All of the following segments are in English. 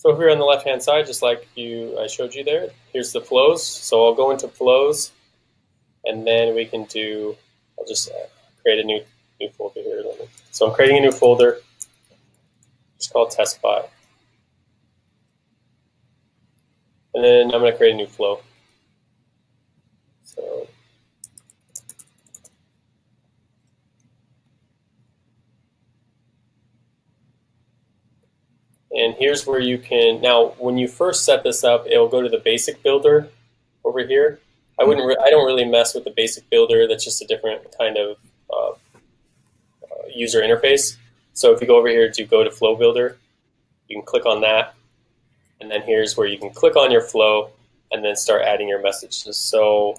So here on the left-hand side, just like I showed you there, here's the flows. So I'll go into flows, and then we can do, I'll just create a new folder here. So I'm creating a new folder, just called testbot. And then I'm going to create a new flow. So and here's where you can, now when you first set this up, it'll go to the basic builder over here. I don't really mess with the basic builder. That's just a different kind of user interface. So if you go over here to go to flow builder, you can click on that, and then here's where you can click on your flow and then start adding your messages. So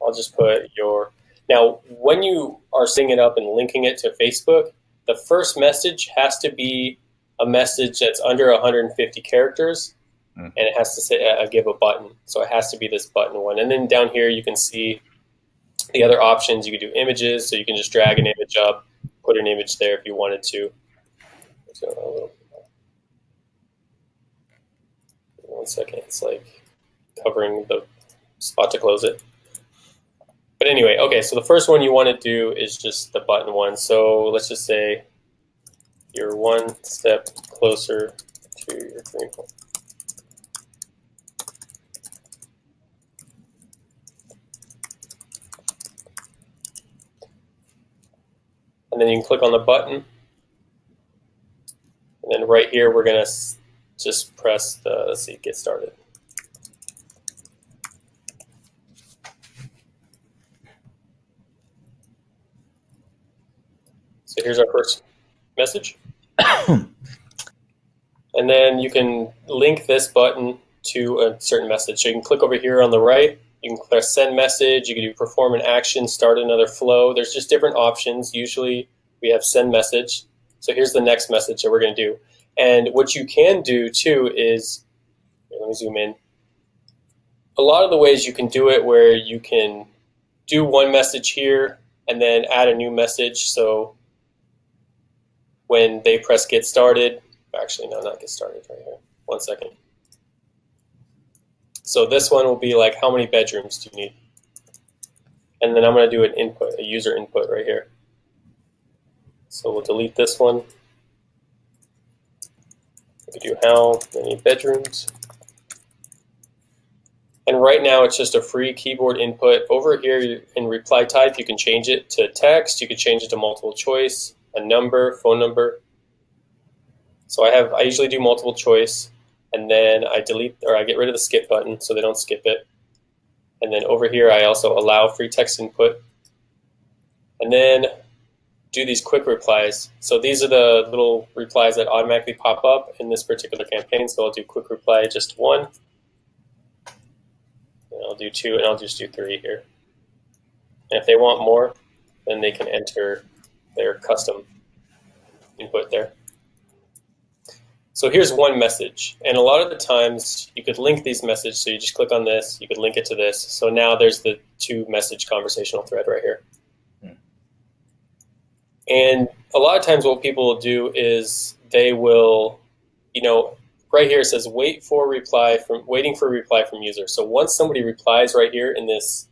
I'll just put your, now when you are setting it up and linking it to Facebook, the first message has to be a message that's under 150 characters, and it has to say give a button. So it has to be this button one. And then down here you can see the other options. You can do images, so you can just drag an image up, put an image there if you wanted to. So, 1 second, it's like covering the spot to close it. But anyway, okay, so the first one you want to do is just the button one. So let's just say you're one step closer to your dream home. And then you can click on the button. And then right here, we're going to just press the, let's see, get started. So here's our first message. And then you can link this button to a certain message. So you can click over here on the right. You can press send message. You can do perform an action, start another flow. There's just different options. Usually we have send message. So here's the next message that we're going to do. And what you can do too is, here, let me zoom in. A lot of the ways you can do it where you can do one message here and then add a new message. So when they press get started, actually no, not get started, right here. 1 second. So this one will be like, how many bedrooms do you need? And then I'm going to do an input, a user input right here. So we'll delete this one. We do how many bedrooms. And right now it's just a free keyboard input. Over here in reply type, you can change it to text. You can change it to multiple choice, a number, phone number. So I usually do multiple choice, and then I delete, or I get rid of the skip button so they don't skip it. And then over here I also allow free text input. And then do these quick replies. So these are the little replies that automatically pop up in this particular campaign. So I'll do quick reply just 1. And I'll do 2, and I'll just do 3 here. And if they want more, then they can enter their custom input there. So here's one message, and a lot of the times you could link these messages. So you just click on this, you could link it to this. So now there's the 2 message conversational thread right here. And a lot of times what people will do is they will, right here it says waiting for a reply from user. So once somebody replies right here in this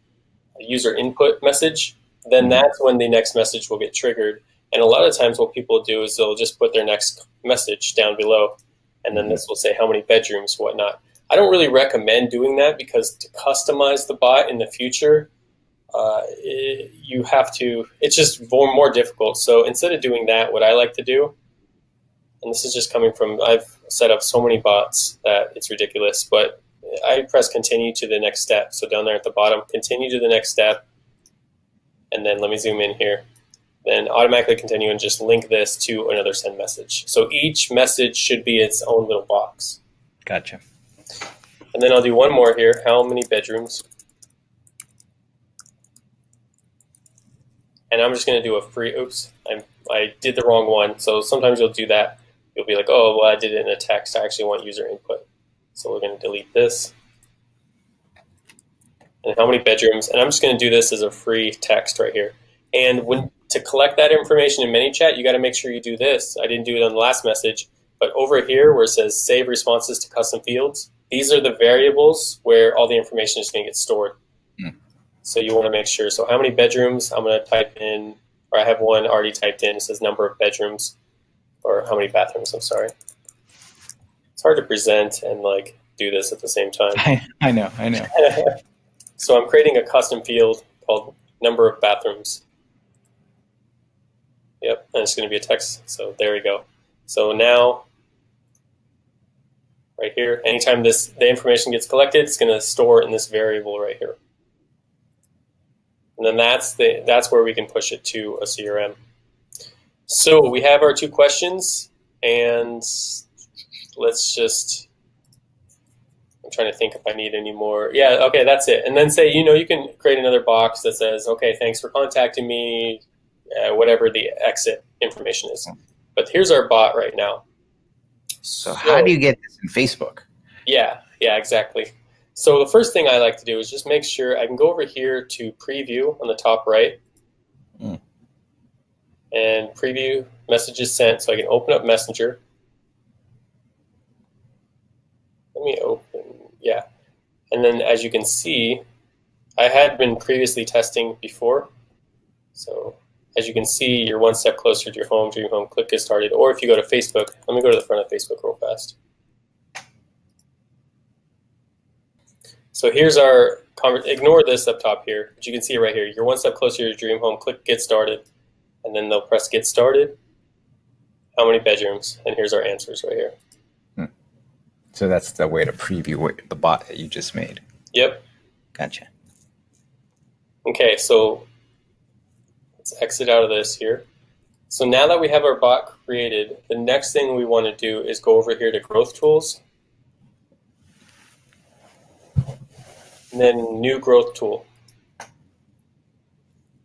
user input message, then that's when the next message will get triggered. And a lot of times what people do is they'll just put their next message down below, and then this will say how many bedrooms, whatnot. I don't really recommend doing that, because to customize the bot in the future, you have to, it's just more difficult. So instead of doing that, what I like to do, and this is just coming from, I've set up so many bots that it's ridiculous, but I press continue to the next step. So down there at the bottom, continue to the next step, and then let me zoom in here. Then automatically continue and just link this to another send message. So each message should be its own little box. Gotcha. And then I'll do one more here. How many bedrooms? And I'm just going to do a free, oops, I did the wrong one. So sometimes you'll do that. You'll be like, oh, well, I did it in a text. I actually want user input. So we're going to delete this. And how many bedrooms? And I'm just going to do this as a free text right here. And to collect that information in ManyChat, you got to make sure you do this. I didn't do it on the last message. But over here where it says save responses to custom fields, these are the variables where all the information is going to get stored. So you want to make sure. So how many bedrooms? I'm going to type in, or I have one already typed in. It says number of bedrooms, or how many bathrooms, I'm sorry. It's hard to present and like do this at the same time. I know. So I'm creating a custom field called number of bathrooms. Yep, and it's going to be a text. So there we go. So now, right here, anytime the information gets collected, it's going to store in this variable right here. And then that's where we can push it to a CRM. So we have our 2 questions, and let's just, I'm trying to think if I need any more. Yeah, okay, that's it. And then say, you can create another box that says, okay, thanks for contacting me, whatever the exit information is. But here's our bot right now. So how do you get this in Facebook? Yeah, exactly. So the first thing I like to do is just make sure I can go over here to preview on the top right and preview messages sent, so I can open up Messenger. Let me open, yeah. And then as you can see, I had been previously testing before. So as you can see, you're one step closer to your home, dream home, click get started. Or if you go to Facebook, let me go to the front of Facebook real fast. So here's our, ignore this up top here, but you can see it right here. You're one step closer to your dream home, click get started, and then they'll press get started. How many bedrooms? And here's our answers right here. So that's the way to preview the bot that you just made. Yep. Gotcha. Okay, so let's exit out of this here. So now that we have our bot created, the next thing we want to do is go over here to growth tools. And then new growth tool.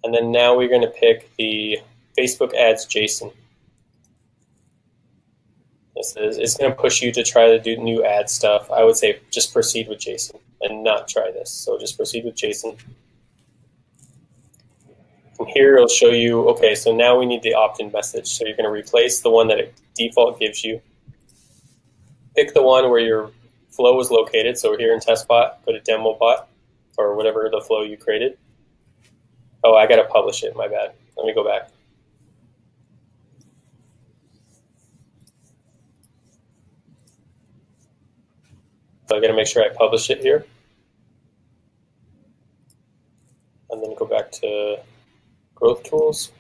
And then now we're going to pick the Facebook ads JSON. It's going to push you to try to do new ad stuff. I would say just proceed with JSON and not try this. So just proceed with JSON. And here it'll show you, okay, so now we need the opt-in message. So you're going to replace the one that it default gives you. Pick the one where your flow is located. So here in test bot, go to demo bot or whatever the flow you created. Oh, I got to publish it. My bad. Let me go back. So I got to make sure I publish it here. And then go back to growth tools.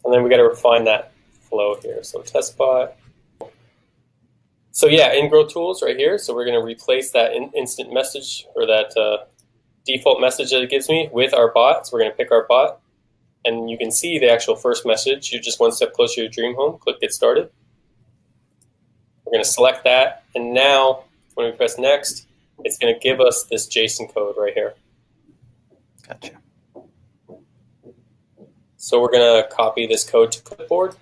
And then we got to refine that flow here. So test bot. So yeah, in growth tools right here. So we're going to replace that instant message or that default message that it gives me with our bot. So we're going to pick our bot. And you can see the actual first message. You're just one step closer to your dream home. Click get started. We're going to select that. And now when we press next, it's going to give us this JSON code right here. Gotcha. So we're going to copy this code to clipboard.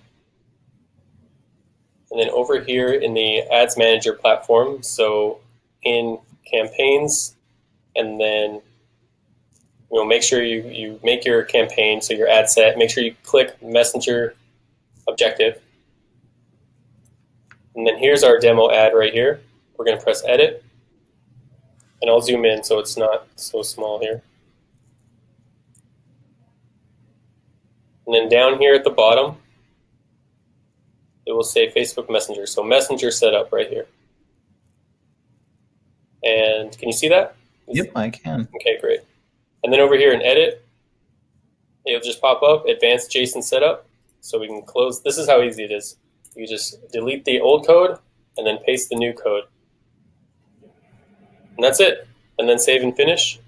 And then over here in the Ads Manager platform, so in campaigns, and then make sure you make your campaign, so your ad set, make sure you click Messenger Objective. And then here's our demo ad right here. We're going to press Edit. And I'll zoom in so it's not so small here. And then down here at the bottom, it will say Facebook Messenger. So Messenger setup right here. And can you see that? Yep, I can. Okay, great. And then over here in Edit, it'll just pop up, Advanced JSON Setup. So we can close. This is how easy it is. You just delete the old code and then paste the new code. And that's it. And then save and finish.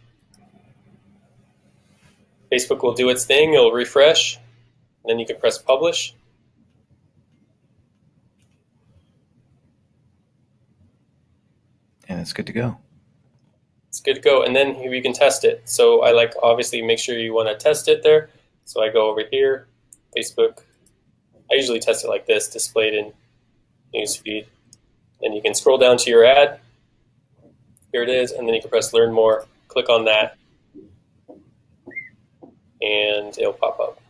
Facebook will do its thing. It'll refresh. And then you can press publish. And it's good to go. It's good to go. And then we can test it. So I like, obviously, make sure you want to test it there. So I go over here, Facebook. I usually test it like this, displayed in newsfeed. And you can scroll down to your ad. Here it is. And then you can press learn more. Click on that. And it'll pop up.